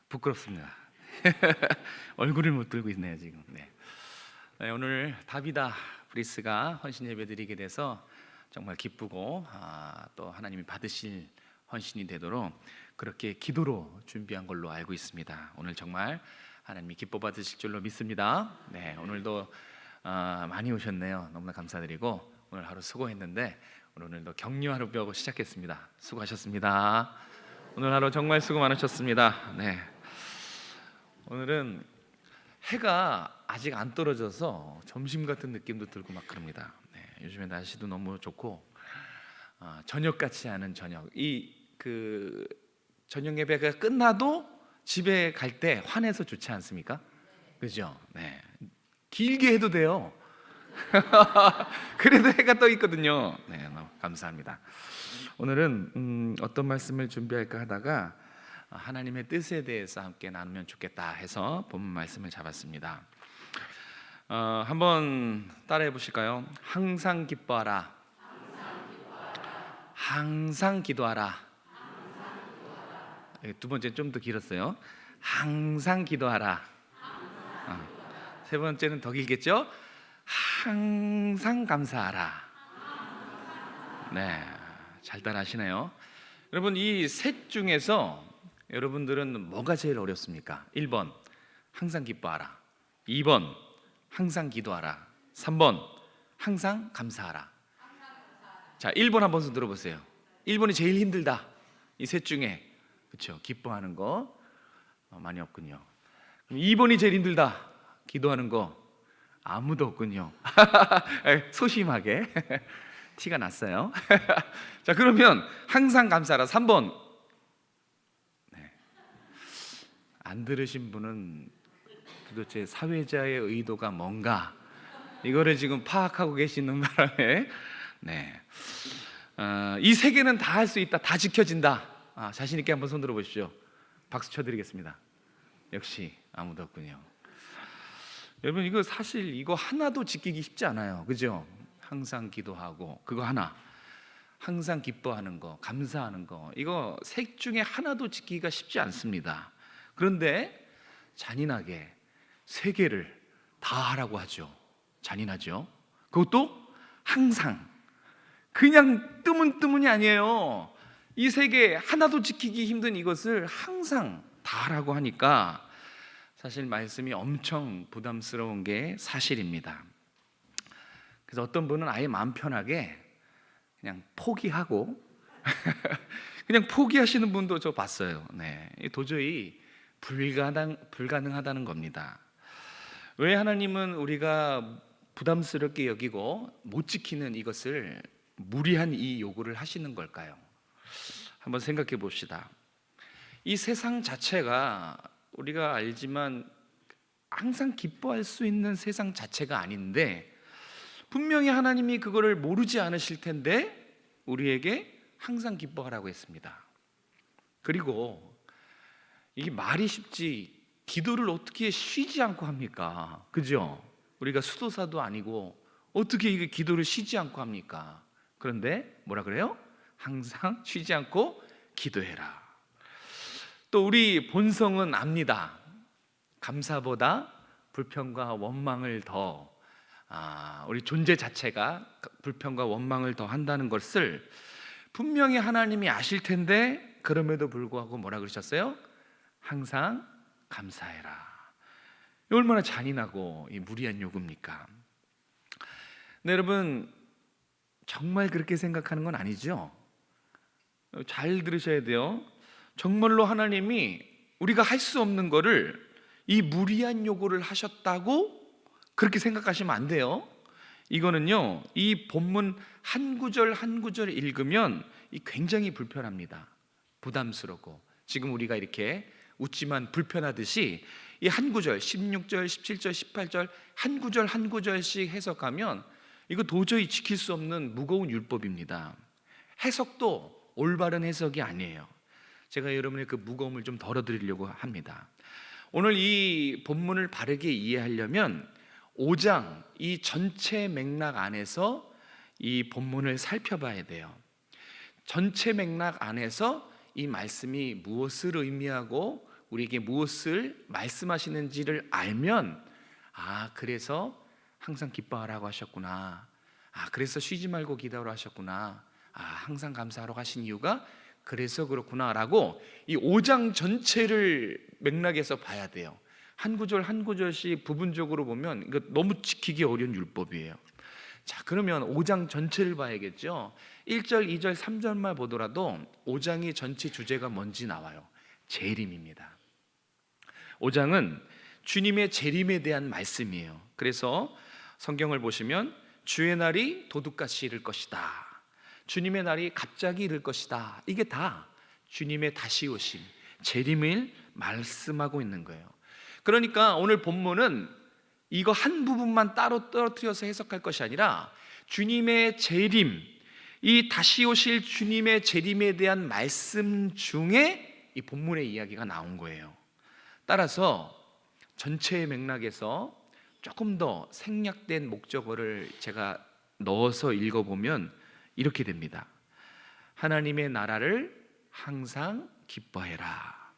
부끄럽습니다. 얼굴을 못 들고 있네요 지금. 네, 오늘 다비다 브리스가 헌신 예배드리게 돼서 정말 기쁘고 또 하나님이 받으실 헌신이 되도록 그렇게 기도로 준비한 걸로 알고 있습니다. 오늘 정말 하나님이 기뻐 받으실 줄로 믿습니다. 네, 오늘도 많이 오셨네요. 너무나 감사드리고 오늘 하루 수고했는데 오늘도 격려하러 벼고 시작했습니다. 수고하셨습니다. 오늘 하루 정말 수고 많으셨습니다. 네, 오늘은 해가 아직 안 떨어져서 점심 같은 느낌도 들고 막 그럽니다. 네, 요즘에 날씨도 너무 좋고 저녁 같지 않은 저녁. 저녁 예배가 끝나도 집에 갈 때 환해서 좋지 않습니까? 그죠? 네, 길게 해도 돼요. 그래도 해가 떠 있거든요. 네, 너무 감사합니다. 오늘은 어떤 말씀을 준비할까 하다가 하나님의 뜻에 대해서 함께 나누면 좋겠다 해서 본문 말씀을 잡았습니다. 한번 따라해 보실까요? 항상 기뻐하라. 항상 기도하라. 두 번째 좀 더 길었어요. 항상 기도하라. 세 번째는 더 길겠죠? 항상 감사하라. 네, 잘 따라하시네요. 여러분, 이 셋 중에서 여러분들은 뭐가 제일 어렵습니까? 1번 항상 기뻐하라, 2번 항상 기도하라, 3번 항상 감사하라. 자, 1번 한번 손 들어보세요. 1번이 제일 힘들다. 이 셋 중에. 그렇죠? 기뻐하는 거 많이 없군요. 그럼 2번이 제일 힘들다. 기도하는 거 아무도 없군요. 소심하게 티가 났어요. 자, 그러면 항상 감사하라 3번. 네. 안 들으신 분은 도대체 사회자의 의도가 뭔가 이거를 지금 파악하고 계시는 바람에 네, 이 세 개는 다 할 수 있다, 다 지켜진다. 자신 있게 한번 손 들어 보십시오. 박수 쳐드리겠습니다. 역시 아무도 없군요. 여러분, 이거 사실 이거 하나도 지키기 쉽지 않아요. 그죠? 항상 기도하고 그거 하나, 항상 기뻐하는 거, 감사하는 거, 이거 셋 중에 하나도 지키기가 쉽지 않습니다. 그런데 잔인하게 세 개를 다 하라고 하죠. 잔인하죠? 그것도 항상. 그냥 뜨문뜨문이 아니에요. 이 세 개 하나도 지키기 힘든 이것을 항상 다 하라고 하니까 사실 말씀이 엄청 부담스러운 게 사실입니다. 그래서 어떤 분은 아예 마음 편하게 그냥 포기하고 그냥 포기하시는 분도 저 봤어요. 네, 도저히 불가능하다는 겁니다. 왜 하나님은 우리가 부담스럽게 여기고 못 지키는 이것을 무리한 이 요구를 하시는 걸까요? 한번 생각해 봅시다. 이 세상 자체가 우리가 알지만 항상 기뻐할 수 있는 세상 자체가 아닌데 분명히 하나님이 그거를 모르지 않으실 텐데 우리에게 항상 기뻐하라고 했습니다. 그리고 이게 말이 쉽지 기도를 어떻게 쉬지 않고 합니까? 그죠? 우리가 수도사도 아니고 어떻게 이게 기도를 쉬지 않고 합니까? 그런데 뭐라 그래요? 항상 쉬지 않고 기도해라. 또 우리 본성은 압니다. 감사보다 불평과 원망을 더 우리 존재 자체가 불평과 원망을 더 한다는 것을 분명히 하나님이 아실 텐데 그럼에도 불구하고 뭐라 그러셨어요? 항상 감사해라. 얼마나 잔인하고 무리한 요구입니까? 네, 여러분, 정말 그렇게 생각하는 건 아니죠? 잘 들으셔야 돼요. 정말로 하나님이 우리가 할 수 없는 거를 이 무리한 요구를 하셨다고 그렇게 생각하시면 안 돼요. 이거는요, 이 본문 한 구절 한 구절 읽으면 굉장히 불편합니다. 부담스럽고 지금 우리가 이렇게 웃지만 불편하듯이 이 한 구절 16절, 17절, 18절 한 구절 한 구절씩 해석하면 이거 도저히 지킬 수 없는 무거운 율법입니다. 해석도 올바른 해석이 아니에요. 제가 여러분의 그 무거움을 좀 덜어드리려고 합니다. 오늘 이 본문을 바르게 이해하려면 5장 이 전체 맥락 안에서 이 본문을 살펴봐야 돼요. 전체 맥락 안에서 이 말씀이 무엇을 의미하고 우리에게 무엇을 말씀하시는지를 알면, 그래서 항상 기뻐하라고 하셨구나, 그래서 쉬지 말고 기도하라 하셨구나, 항상 감사하러 가신 이유가 그래서 그렇구나라고 이 5장 전체를 맥락에서 봐야 돼요. 한 구절 한 구절씩 부분적으로 보면 이거 너무 지키기 어려운 율법이에요. 자, 그러면 5장 전체를 봐야겠죠. 1절, 2절, 3절만 보더라도 5장의 전체 주제가 뭔지 나와요. 재림입니다. 5장은 주님의 재림에 대한 말씀이에요. 그래서 성경을 보시면 주의 날이 도둑같이 이를 것이다, 주님의 날이 갑자기 이를 것이다, 이게 다 주님의 다시 오심, 재림을 말씀하고 있는 거예요. 그러니까 오늘 본문은 이거 한 부분만 따로 떨어뜨려서 해석할 것이 아니라 주님의 재림, 이 다시 오실 주님의 재림에 대한 말씀 중에 이 본문의 이야기가 나온 거예요. 따라서 전체의 맥락에서 조금 더 생략된 목적어를 제가 넣어서 읽어보면 이렇게 됩니다. 하나님의 나라를 항상 기뻐해라,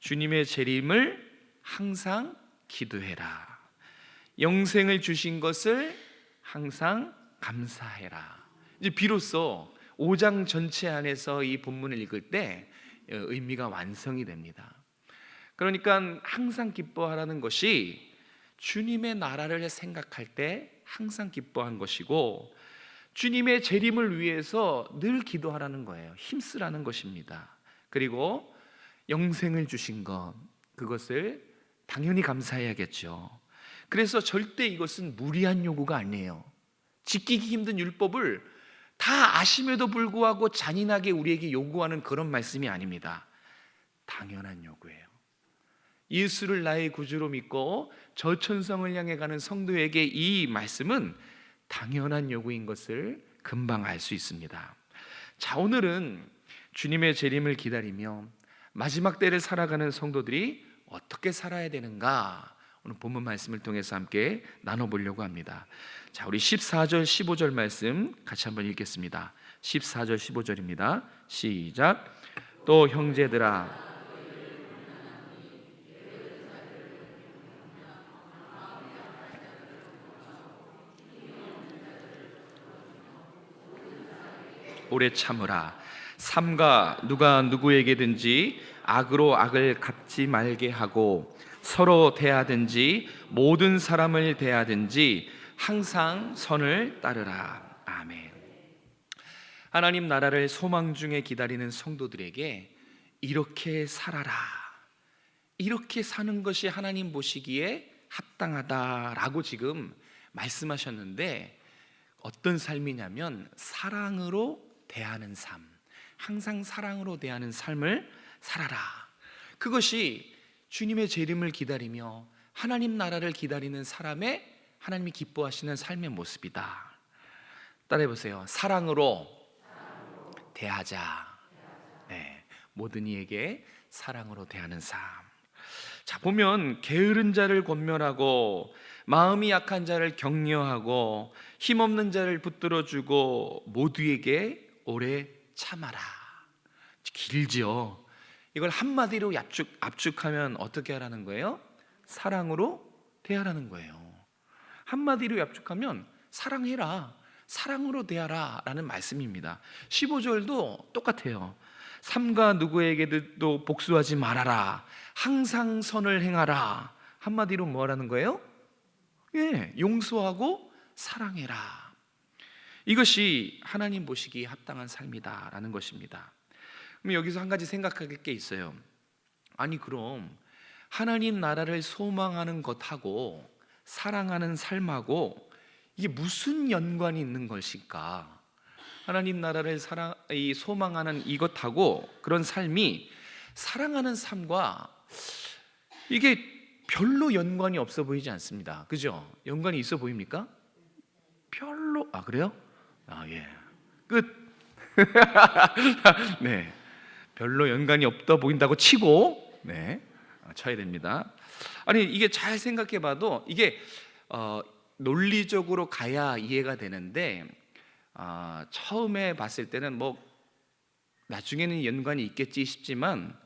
주님의 재림을 항상 기도해라, 영생을 주신 것을 항상 감사해라. 이제 비로소 5장 전체 안에서 이 본문을 읽을 때 의미가 완성이 됩니다. 그러니까 항상 기뻐하라는 것이 주님의 나라를 생각할 때 항상 기뻐한 것이고, 주님의 재림을 위해서 늘 기도하라는 거예요. 힘쓰라는 것입니다. 그리고 영생을 주신 것, 그것을 당연히 감사해야겠죠. 그래서 절대 이것은 무리한 요구가 아니에요. 지키기 힘든 율법을 다 아심에도 불구하고 잔인하게 우리에게 요구하는 그런 말씀이 아닙니다. 당연한 요구예요. 예수를 나의 구주로 믿고 저천성을 향해 가는 성도에게 이 말씀은 당연한 요구인 것을 금방 알 수 있습니다. 자, 오늘은 주님의 재림을 기다리며 마지막 때를 살아가는 성도들이 어떻게 살아야 되는가, 오늘 본문 말씀을 통해서 함께 나눠보려고 합니다. 자, 우리 14절 15절 말씀 같이 한번 읽겠습니다. 14절 15절입니다. 시작. 또 형제들아, 오래 참으라. 삼가 누가 누구에게든지 악으로 악을 갚지 말게 하고, 서로 대하든지 모든 사람을 대하든지 항상 선을 따르라. 아멘. 하나님 나라를 소망 중에 기다리는 성도들에게 이렇게 살아라, 이렇게 사는 것이 하나님 보시기에 합당하다라고 지금 말씀하셨는데, 어떤 삶이냐면 사랑으로 대하는 삶, 항상 사랑으로 대하는 삶을 살아라. 그것이 주님의 재림을 기다리며 하나님 나라를 기다리는 사람의 하나님이 기뻐하시는 삶의 모습이다. 따라해 보세요. 사랑으로 대하자. 네, 모든 이에게 사랑으로 대하는 삶. 자, 보면 게으른 자를 권면하고 마음이 약한 자를 격려하고 힘없는 자를 붙들어주고 모두에게 오래 참아라. 길지요. 이걸 한마디로 압축하면 어떻게 하라는 거예요? 사랑으로 대하라는 거예요. 한마디로 압축하면 사랑해라, 사랑으로 대하라 라는 말씀입니다. 15절도 똑같아요. 삼가 누구에게도 복수하지 말아라, 항상 선을 행하라. 한마디로 뭐 하라는 거예요? 용서하고 사랑해라. 이것이 하나님 보시기에 합당한 삶이다라는 것입니다. 그럼 여기서 한 가지 생각할 게 있어요. 아니, 그럼 하나님 나라를 소망하는 것하고 사랑하는 삶하고 이게 무슨 연관이 있는 것일까? 하나님 나라를 소망하는 이것하고 그런 삶이 사랑하는 삶과 이게 별로 연관이 없어 보이지 않습니다. 그죠? 연관이 있어 보입니까? 별로. 그래요? 예. 끝. 네. 별로 연관이 없어 보인다고 치고, 쳐야 됩니다. 아니, 이게 잘 생각해 봐도 이게 논리적으로 가야 이해가 되는데, 처음에 봤을 때는 뭐 나중에는 연관이 있겠지 싶지만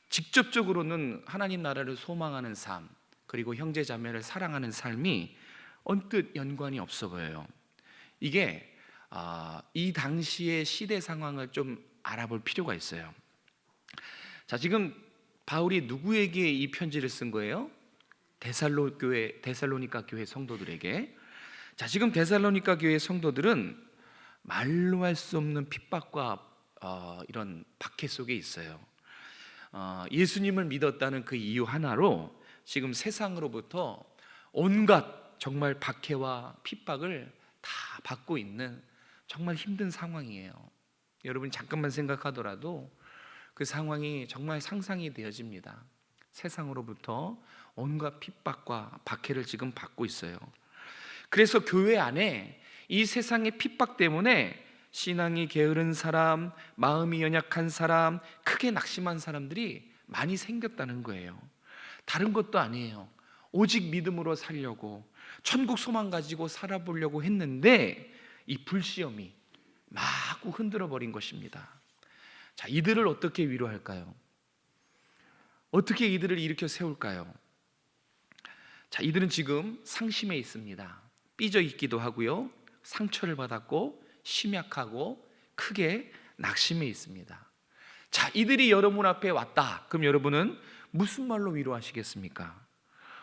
직접적으로는 하나님 나라를 소망하는 삶, 그리고 형제 자매를 사랑하는 삶이 언뜻 연관이 없어 보여요. 이게 이 당시의 시대 상황을 좀 알아볼 필요가 있어요. 자, 지금 바울이 누구에게 이 편지를 쓴 거예요? 데살로니가 교회 성도들에게. 자, 지금 데살로니가 교회 성도들은 말로 할 수 없는 핍박과 이런 박해 속에 있어요. 예수님을 믿었다는 그 이유 하나로 지금 세상으로부터 온갖 정말 박해와 핍박을 다 받고 있는 정말 힘든 상황이에요. 여러분 잠깐만 생각하더라도 그 상황이 정말 상상이 되어집니다. 세상으로부터 온갖 핍박과 박해를 지금 받고 있어요. 그래서 교회 안에 이 세상의 핍박 때문에 신앙이 게으른 사람, 마음이 연약한 사람, 크게 낙심한 사람들이 많이 생겼다는 거예요. 다른 것도 아니에요. 오직 믿음으로 살려고, 천국 소망 가지고 살아보려고 했는데 이 불시험이 마구 흔들어 버린 것입니다. 자, 이들을 어떻게 위로할까요? 어떻게 이들을 일으켜 세울까요? 자, 이들은 지금 상심해 있습니다. 삐져 있기도 하고요, 상처를 받았고 심약하고 크게 낙심해 있습니다. 자, 이들이 여러분 앞에 왔다. 그럼 여러분은 무슨 말로 위로하시겠습니까?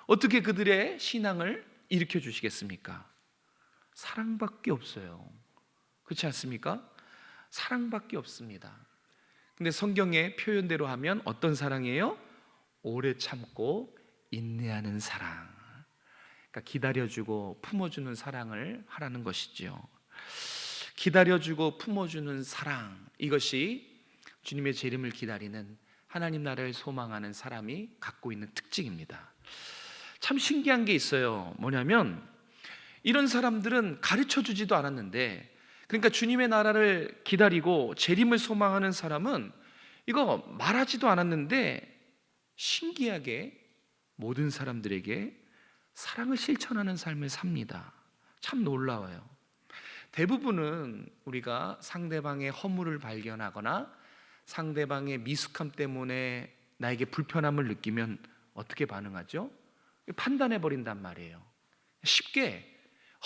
어떻게 그들의 신앙을 일으켜 주시겠습니까? 사랑밖에 없어요. 그렇지 않습니까? 사랑밖에 없습니다. 근데 성경의 표현대로 하면 어떤 사랑이에요? 오래 참고 인내하는 사랑. 그러니까 기다려주고 품어주는 사랑을 하라는 것이죠. 기다려주고 품어주는 사랑, 이것이 주님의 재림을 기다리는, 하나님 나라를 소망하는 사람이 갖고 있는 특징입니다. 참 신기한 게 있어요. 뭐냐면 이런 사람들은 가르쳐주지도 않았는데, 그러니까 주님의 나라를 기다리고 재림을 소망하는 사람은 이거 말하지도 않았는데 신기하게 모든 사람들에게 사랑을 실천하는 삶을 삽니다. 참 놀라워요. 대부분은 우리가 상대방의 허물을 발견하거나 상대방의 미숙함 때문에 나에게 불편함을 느끼면 어떻게 반응하죠? 판단해 버린단 말이에요. 쉽게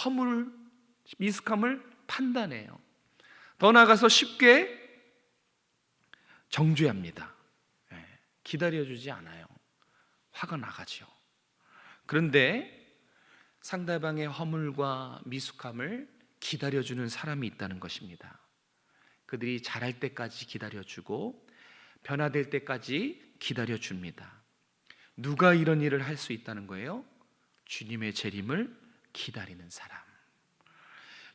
허물, 미숙함을 판단해요. 더 나아가서 쉽게 정죄합니다. 기다려주지 않아요. 화가 나가죠. 그런데 상대방의 허물과 미숙함을 기다려주는 사람이 있다는 것입니다. 그들이 잘할 때까지 기다려주고 변화될 때까지 기다려줍니다. 누가 이런 일을 할 수 있다는 거예요? 주님의 재림을 기다리는 사람.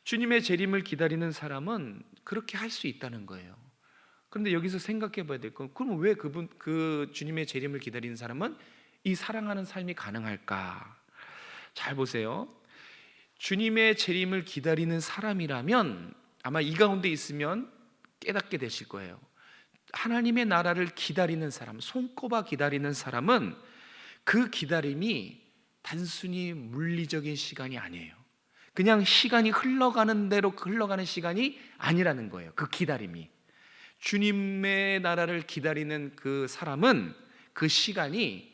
주님의 재림을 기다리는 사람은 그렇게 할 수 있다는 거예요. 그런데 여기서 생각해 봐야 될 건, 그럼 왜 그 주님의 재림을 기다리는 사람은 이 사랑하는 삶이 가능할까? 잘 보세요. 주님의 재림을 기다리는 사람이라면 아마 이 가운데 있으면 깨닫게 되실 거예요. 하나님의 나라를 기다리는 사람, 손꼽아 기다리는 사람은 그 기다림이 단순히 물리적인 시간이 아니에요. 그냥 시간이 흘러가는 대로 흘러가는 시간이 아니라는 거예요. 그 기다림이. 주님의 나라를 기다리는 그 사람은 그 시간이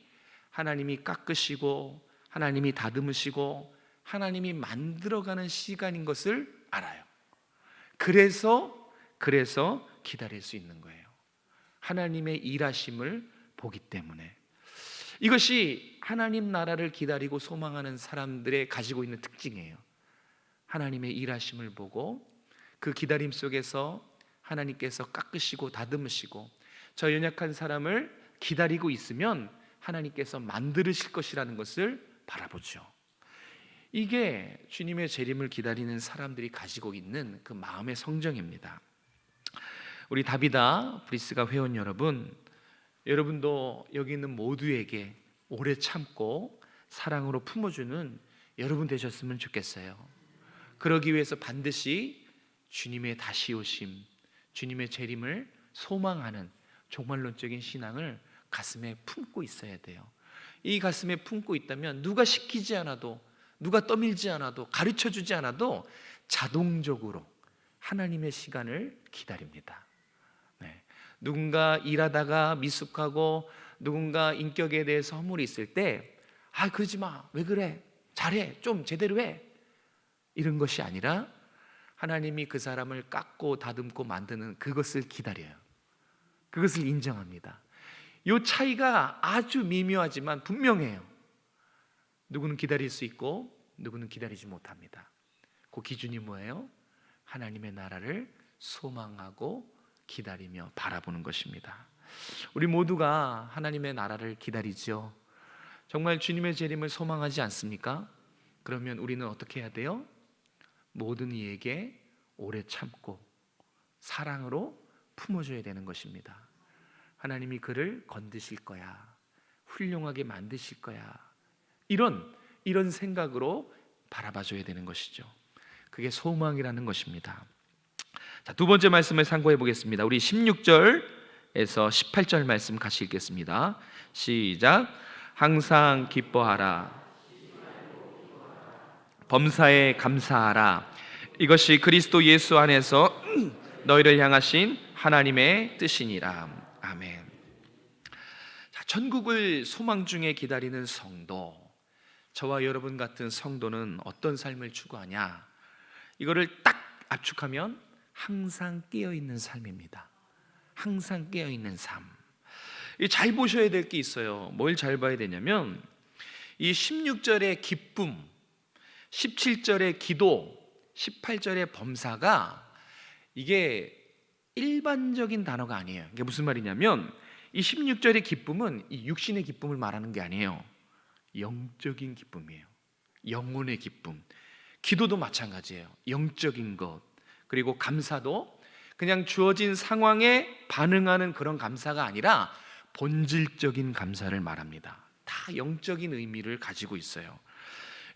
하나님이 깎으시고 하나님이 다듬으시고 하나님이 만들어가는 시간인 것을 알아요. 그래서 기다릴 수 있는 거예요. 하나님의 일하심을 보기 때문에. 이것이 하나님 나라를 기다리고 소망하는 사람들의 가지고 있는 특징이에요. 하나님의 일하심을 보고 그 기다림 속에서 하나님께서 깎으시고 다듬으시고 저 연약한 사람을 기다리고 있으면 하나님께서 만드실 것이라는 것을 바라보죠. 이게 주님의 재림을 기다리는 사람들이 가지고 있는 그 마음의 성정입니다. 우리 다비다 브리스가 회원 여러분, 여러분도 여기 있는 모두에게 오래 참고 사랑으로 품어주는 여러분 되셨으면 좋겠어요. 그러기 위해서 반드시 주님의 다시 오심, 주님의 재림을 소망하는 종말론적인 신앙을 가슴에 품고 있어야 돼요. 이 가슴에 품고 있다면 누가 시키지 않아도, 누가 떠밀지 않아도, 가르쳐주지 않아도 자동적으로 하나님의 시간을 기다립니다. 누군가 일하다가 미숙하고 누군가 인격에 대해서 허물이 있을 때 그러지 마, 왜 그래, 잘해, 좀 제대로 해, 이런 것이 아니라 하나님이 그 사람을 깎고 다듬고 만드는 그것을 기다려요. 그것을 인정합니다. 이 차이가 아주 미묘하지만 분명해요. 누구는 기다릴 수 있고 누구는 기다리지 못합니다. 그 기준이 뭐예요? 하나님의 나라를 소망하고 기다리며 바라보는 것입니다. 우리 모두가 하나님의 나라를 기다리죠. 정말 주님의 재림을 소망하지 않습니까? 그러면 우리는 어떻게 해야 돼요? 모든 이에게 오래 참고 사랑으로 품어줘야 되는 것입니다. 하나님이 그를 건드실 거야, 훌륭하게 만드실 거야, 이런 생각으로 바라봐줘야 되는 것이죠. 그게 소망이라는 것입니다. 자, 두 번째 말씀을 상고해 보겠습니다. 우리 16절에서 18절 말씀 같이 읽겠습니다. 시작. 항상 기뻐하라, 범사에 감사하라. 이것이 그리스도 예수 안에서 너희를 향하신 하나님의 뜻이니라. 아멘. 자, 천국을 소망 중에 기다리는 성도, 저와 여러분 같은 성도는 어떤 삶을 추구하냐? 이거를 딱 압축하면 항상 깨어있는 삶입니다. 항상 깨어있는 삶. 잘 보셔야 될 게 있어요. 뭘 잘 봐야 되냐면 이 16절의 기쁨, 17절의 기도, 18절의 범사가 이게 일반적인 단어가 아니에요. 이게 무슨 말이냐면 이 16절의 기쁨은 이 육신의 기쁨을 말하는 게 아니에요. 영적인 기쁨이에요. 영혼의 기쁨. 기도도 마찬가지예요. 영적인 것. 그리고 감사도 그냥 주어진 상황에 반응하는 그런 감사가 아니라 본질적인 감사를 말합니다. 다 영적인 의미를 가지고 있어요.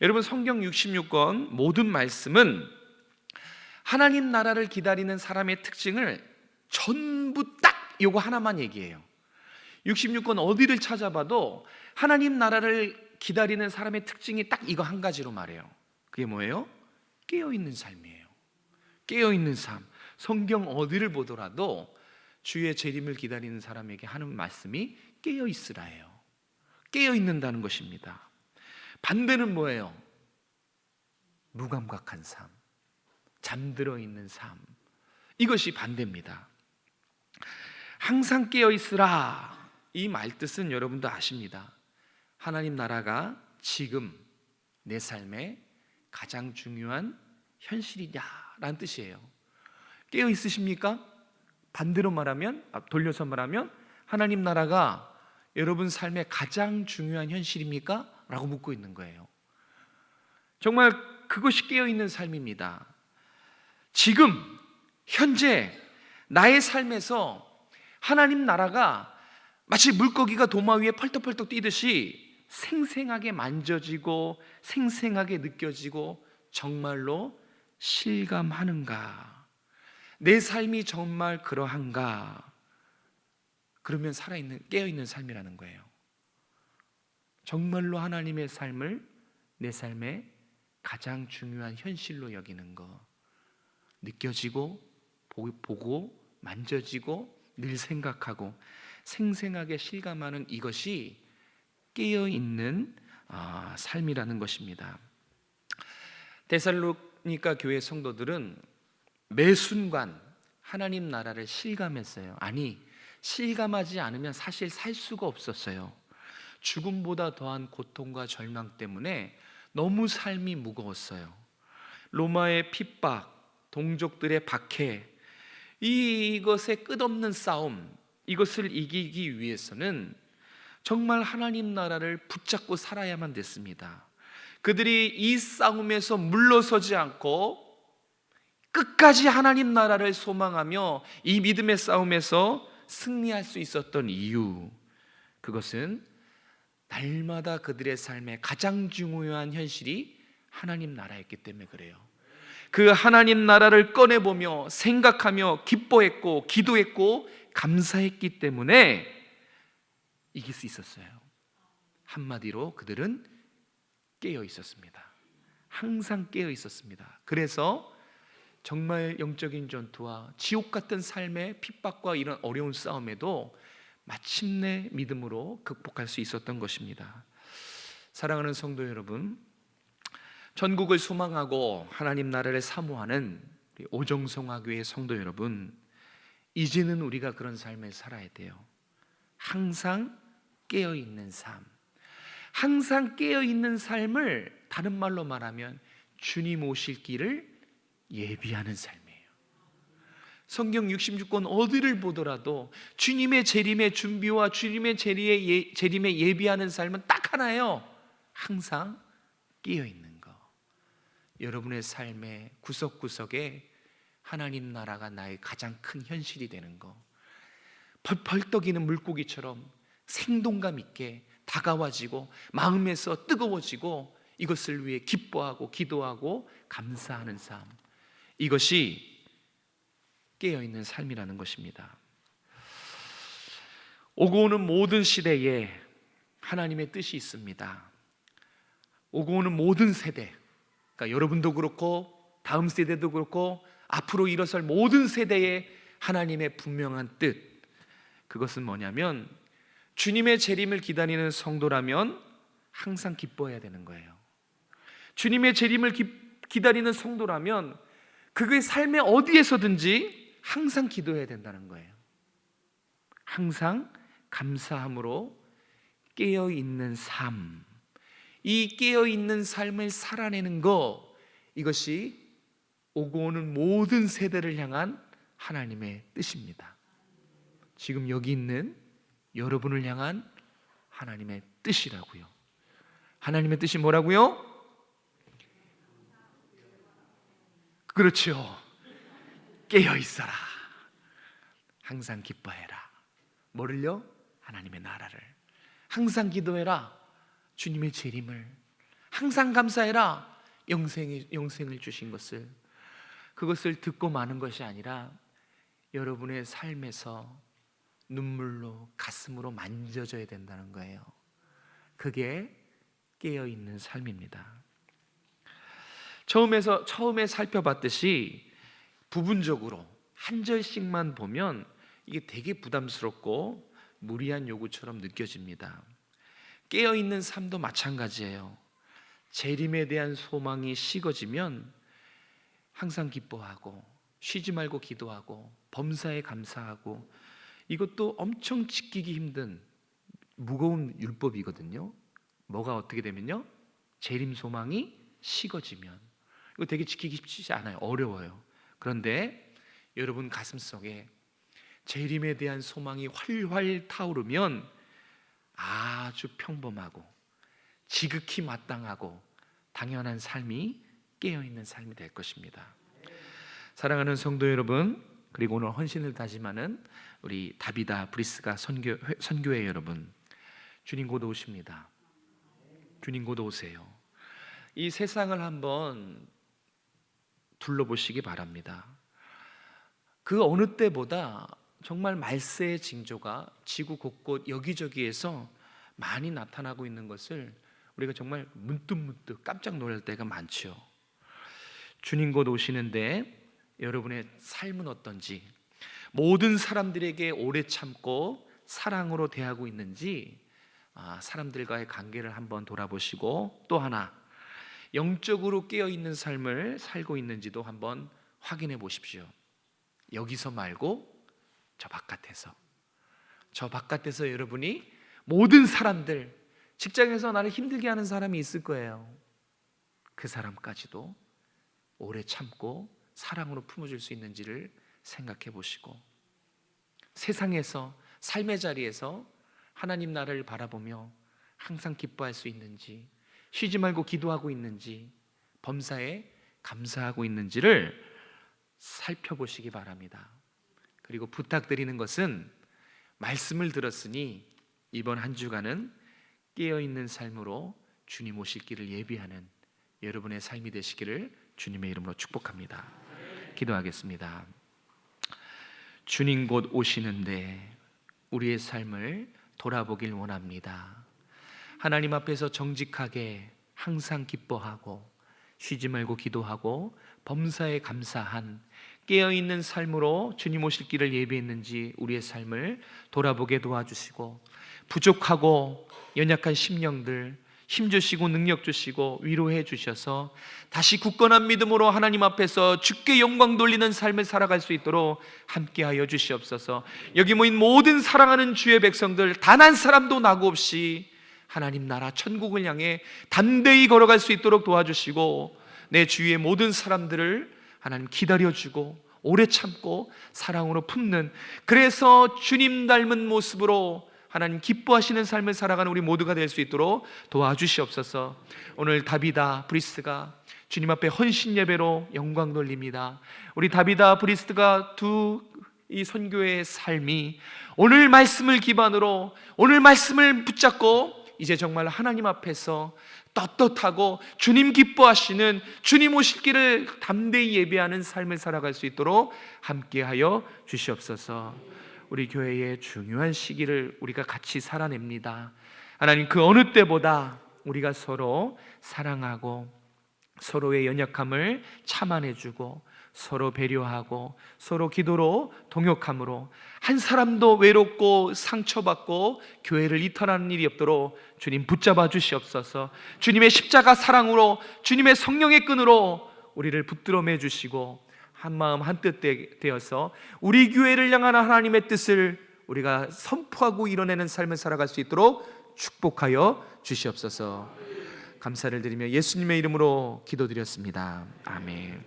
여러분, 성경 66권 모든 말씀은 하나님 나라를 기다리는 사람의 특징을 전부 딱 요거 하나만 얘기해요. 66권 어디를 찾아봐도 하나님 나라를 기다리는 사람의 특징이 딱 이거 한 가지로 말해요. 그게 뭐예요? 깨어있는 삶이에요. 깨어있는 삶. 성경 어디를 보더라도 주의 재림을 기다리는 사람에게 하는 말씀이 깨어있으라예요. 깨어있는다는 것입니다. 반대는 뭐예요? 무감각한 삶, 잠들어 있는 삶. 이것이 반대입니다. 항상 깨어있으라, 이 말뜻은 여러분도 아십니다. 하나님 나라가 지금 내 삶의 가장 중요한 현실이냐라는 뜻이에요. 깨어 있으십니까? 반대로 말하면, 돌려서 말하면 하나님 나라가 여러분 삶의 가장 중요한 현실입니까? 라고 묻고 있는 거예요. 정말 그것이 깨어있는 삶입니다. 지금 현재 나의 삶에서 하나님 나라가 마치 물고기가 도마 위에 펄떡펄떡 뛰듯이 생생하게 만져지고 생생하게 느껴지고 정말로 실감하는가? 내 삶이 정말 그러한가? 그러면 살아있는, 깨어있는 삶이라는 거예요. 정말로 하나님의 삶을 내 삶의 가장 중요한 현실로 여기는 거, 느껴지고 보고 만져지고 늘 생각하고 생생하게 실감하는 이것이 깨어있는 삶이라는 것입니다. 데살로니가 교회 성도들은 매 순간 하나님 나라를 실감했어요. 아니, 실감하지 않으면 사실 살 수가 없었어요. 죽음보다 더한 고통과 절망 때문에 너무 삶이 무거웠어요. 로마의 핍박, 동족들의 박해, 이것의 끝없는 싸움, 이것을 이기기 위해서는 정말 하나님 나라를 붙잡고 살아야만 됐습니다. 그들이 이 싸움에서 물러서지 않고 끝까지 하나님 나라를 소망하며 이 믿음의 싸움에서 승리할 수 있었던 이유, 그것은 날마다 그들의 삶의 가장 중요한 현실이 하나님 나라였기 때문에 그래요. 그 하나님 나라를 꺼내보며 생각하며 기뻐했고 기도했고 감사했기 때문에 이길 수 있었어요. 한마디로 그들은 깨어 있었습니다. 항상 깨어 있었습니다. 그래서 정말 영적인 전투와 지옥 같은 삶의 핍박과 이런 어려운 싸움에도 마침내 믿음으로 극복할 수 있었던 것입니다. 사랑하는 성도 여러분, 전국을 소망하고 하나님 나라를 사모하는 오정성화교회 성도 여러분, 이제는 우리가 그런 삶을 살아야 돼요. 항상 깨어있는 삶, 항상 깨어있는 삶을 다른 말로 말하면 주님 오실 길을 예비하는 삶이에요. 성경 66권 어디를 보더라도 주님의 재림의 준비와 주님의 재림에 예비하는 삶은 딱 하나예요. 항상 깨어있는 거. 여러분의 삶의 구석구석에 하나님 나라가 나의 가장 큰 현실이 되는 거, 펄펄 떠기는 물고기처럼 생동감 있게 다가와지고 마음에서 뜨거워지고 이것을 위해 기뻐하고 기도하고 감사하는 삶, 이것이 깨어있는 삶이라는 것입니다. 오고 오는 모든 시대에 하나님의 뜻이 있습니다. 오고 오는 모든 세대, 그러니까 여러분도 그렇고 다음 세대도 그렇고 앞으로 일어설 모든 세대에 하나님의 분명한 뜻, 그것은 뭐냐면 주님의 재림을 기다리는 성도라면 항상 기뻐해야 되는 거예요. 주님의 재림을 기다리는 성도라면 그의 삶의 어디에서든지 항상 기도해야 된다는 거예요. 항상 감사함으로 깨어있는 삶, 이 깨어있는 삶을 살아내는 것, 이것이 오고 오는 모든 세대를 향한 하나님의 뜻입니다. 지금 여기 있는 여러분을 향한 하나님의 뜻이라고요. 하나님의 뜻이 뭐라고요? 그렇죠. 깨어있어라. 항상 기뻐해라. 뭐를요? 하나님의 나라를. 항상 기도해라. 주님의 재림을. 항상 감사해라. 영생을 주신 것을. 그것을 듣고 마는 것이 아니라 여러분의 삶에서 눈물로 가슴으로 만져져야 된다는 거예요. 그게 깨어있는 삶입니다. 처음에 살펴봤듯이 부분적으로 한 절씩만 보면 이게 되게 부담스럽고 무리한 요구처럼 느껴집니다. 깨어있는 삶도 마찬가지예요. 재림에 대한 소망이 식어지면 항상 기뻐하고 쉬지 말고 기도하고 범사에 감사하고, 이것도 엄청 지키기 힘든 무거운 율법이거든요. 뭐가 어떻게 되면요? 재림 소망이 식어지면 이거 되게 지키기 쉽지 않아요. 어려워요. 그런데 여러분 가슴속에 재림에 대한 소망이 활활 타오르면 아주 평범하고 지극히 마땅하고 당연한 삶이 깨어있는 삶이 될 것입니다. 사랑하는 성도 여러분, 그리고 오늘 헌신을 다짐하는 우리 다비다 브리스가 선교회 여러분, 주님 곧 오십니다. 주님 곧 오세요. 이 세상을 한번 둘러보시기 바랍니다. 그 어느 때보다 정말 말세의 징조가 지구 곳곳 여기저기에서 많이 나타나고 있는 것을 우리가 정말 문득문득 깜짝 놀랄 때가 많죠. 주님 곧 오시는데 여러분의 삶은 어떤지, 모든 사람들에게 오래 참고 사랑으로 대하고 있는지, 사람들과의 관계를 한번 돌아보시고, 또 하나 영적으로 깨어있는 삶을 살고 있는지도 한번 확인해 보십시오. 여기서 말고 저 바깥에서 여러분이 모든 사람들, 직장에서 나를 힘들게 하는 사람이 있을 거예요. 그 사람까지도 오래 참고 사랑으로 품어줄 수 있는지를 생각해 보시고, 세상에서 삶의 자리에서 하나님 나라를 바라보며 항상 기뻐할 수 있는지, 쉬지 말고 기도하고 있는지, 범사에 감사하고 있는지를 살펴보시기 바랍니다. 그리고 부탁드리는 것은, 말씀을 들었으니 이번 한 주간은 깨어있는 삶으로 주님 오실 길을 예비하는 여러분의 삶이 되시기를 주님의 이름으로 축복합니다. 기도하겠습니다. 주님 곧 오시는데 우리의 삶을 돌아보길 원합니다. 하나님 앞에서 정직하게 항상 기뻐하고 쉬지 말고 기도하고 범사에 감사한 깨어있는 삶으로 주님 오실 길을 예비했는지 우리의 삶을 돌아보게 도와주시고, 부족하고 연약한 심령들 힘주시고 능력 주시고 위로해 주셔서 다시 굳건한 믿음으로 하나님 앞에서 주께 영광 돌리는 삶을 살아갈 수 있도록 함께하여 주시옵소서. 여기 모인 모든 사랑하는 주의 백성들 단 한 사람도 낙오 없이 하나님 나라 천국을 향해 담대히 걸어갈 수 있도록 도와주시고, 내 주위의 모든 사람들을 하나님 기다려주고 오래 참고 사랑으로 품는, 그래서 주님 닮은 모습으로 하나님 기뻐하시는 삶을 살아가는 우리 모두가 될 수 있도록 도와주시옵소서. 오늘 다비다 브리스가 주님 앞에 헌신 예배로 영광 돌립니다. 우리 다비다 브리스가 이 선교의 삶이 오늘 말씀을 기반으로, 오늘 말씀을 붙잡고 이제 정말 하나님 앞에서 떳떳하고 주님 기뻐하시는, 주님 오실 길을 담대히 예배하는 삶을 살아갈 수 있도록 함께하여 주시옵소서. 우리 교회의 중요한 시기를 우리가 같이 살아냅니다. 하나님, 그 어느 때보다 우리가 서로 사랑하고 서로의 연약함을 참아내주고 서로 배려하고 서로 기도로 동역함으로 한 사람도 외롭고 상처받고 교회를 이탈하는 일이 없도록 주님 붙잡아 주시옵소서. 주님의 십자가 사랑으로, 주님의 성령의 끈으로 우리를 붙들어 매주시고 한마음 한뜻 되어서 우리 교회를 향한 하나님의 뜻을 우리가 선포하고 이뤄내는 삶을 살아갈 수 있도록 축복하여 주시옵소서. 감사를 드리며 예수님의 이름으로 기도드렸습니다. 아멘.